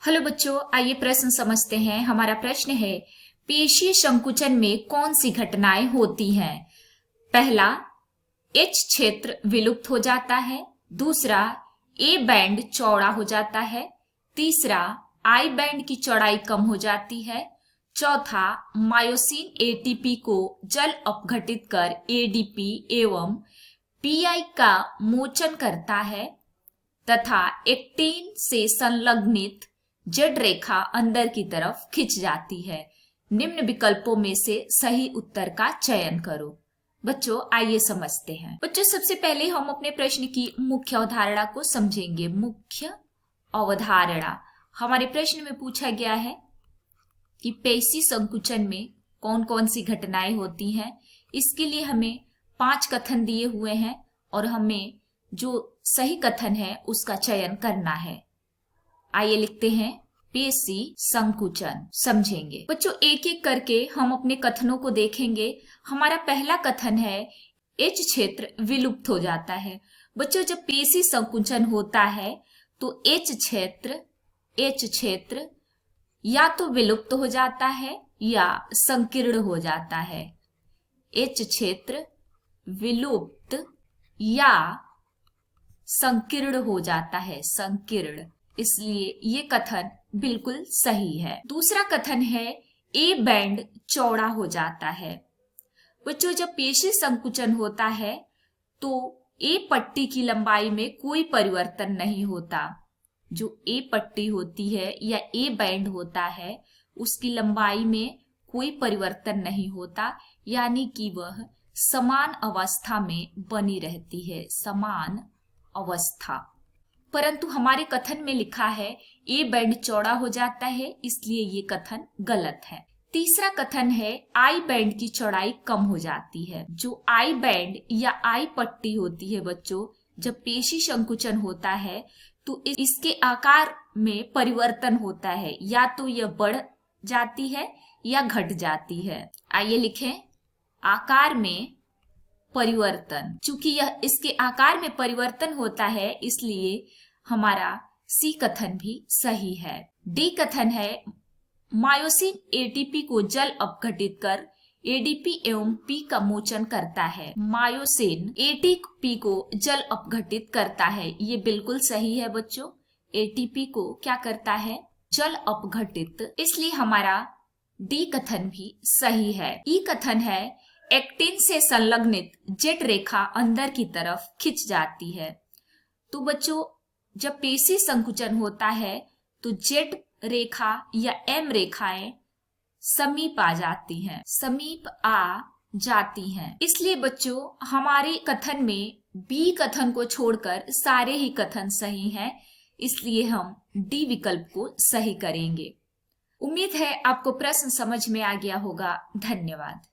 Hello बच्चों, आइए प्रश्न समझते हैं। हमारा प्रश्न है, पेशीय संकुचन में कौन सी घटनाएं होती हैं। पहला, एच क्षेत्र विलुप्त हो जाता है। दूसरा, ए बैंड चौड़ा हो जाता है। तीसरा, आई बैंड की चौड़ाई कम हो जाती है। चौथा, मायोसिन एटीपी को जल अपघटित कर एडीपी एवं पीआई का मोचन करता है तथा एक्टिन से संलग्नित जेड रेखा अंदर की तरफ खिंच जाती है। निम्न विकल्पों में से सही उत्तर का चयन करो। बच्चों, आइए समझते हैं। बच्चों, सबसे पहले हम अपने प्रश्न की मुख्य अवधारणा को समझेंगे। मुख्य अवधारणा, हमारे प्रश्न में पूछा गया है कि पेशी संकुचन में कौन कौन सी घटनाएं होती हैं। इसके लिए हमें 5 कथन दिए हुए हैं और हमें जो सही कथन है उसका चयन करना है। आइए लिखते हैं, पेशी संकुचन समझेंगे। बच्चों, एक एक करके हम अपने कथनों को देखेंगे। हमारा पहला कथन है, एच क्षेत्र विलुप्त हो जाता है। बच्चों, जब पेशी संकुचन होता है तो एच क्षेत्र या तो विलुप्त हो जाता है या संकीर्ण हो जाता है। एच क्षेत्र विलुप्त या संकीर्ण हो जाता है, संकीर्ण, इसलिए ये कथन बिल्कुल सही है। दूसरा कथन है, ए बैंड चौड़ा हो जाता है। बच्चों, जब पेशी संकुचन होता है तो ए पट्टी की लंबाई में कोई परिवर्तन नहीं होता। जो ए पट्टी होती है या ए बैंड होता है उसकी लंबाई में कोई परिवर्तन नहीं होता, यानी कि वह समान अवस्था में बनी रहती है, समान अवस्था। परंतु हमारे कथन में लिखा है ए बैंड चौड़ा हो जाता है, इसलिए ये कथन गलत है। तीसरा कथन है, आई बैंड की चौड़ाई कम हो जाती है। जो आई बैंड या आई पट्टी होती है बच्चों, जब पेशी संकुचन होता है तो इसके आकार में परिवर्तन होता है, या तो यह बढ़ जाती है या घट जाती है। आइए लिखें, आकार में परिवर्तन। चूंकि यह इसके आकार में परिवर्तन होता है इसलिए हमारा सी कथन भी सही है। डी कथन है, मायोसिन एटीपी को जल अपघटित कर एडीपी एवं पी का मोचन करता है। मायोसिन एटीपी को जल अपघटित करता है, ये बिल्कुल सही है बच्चों। एटीपी को क्या करता है? जल अपघटित, इसलिए हमारा डी कथन भी सही है। ई कथन है, एक्टिन से संलग्नित जेड रेखा अंदर की तरफ खिंच जाती है। तो बच्चों, जब पेशी संकुचन होता है तो जेड रेखा या एम रेखाएं समीप आ जाती हैं, समीप आ जाती हैं। इसलिए बच्चों, हमारे कथन में बी कथन को छोड़कर सारे ही कथन सही हैं, इसलिए हम डी विकल्प को सही करेंगे। उम्मीद है आपको प्रश्न समझ में आ गया होगा। धन्यवाद।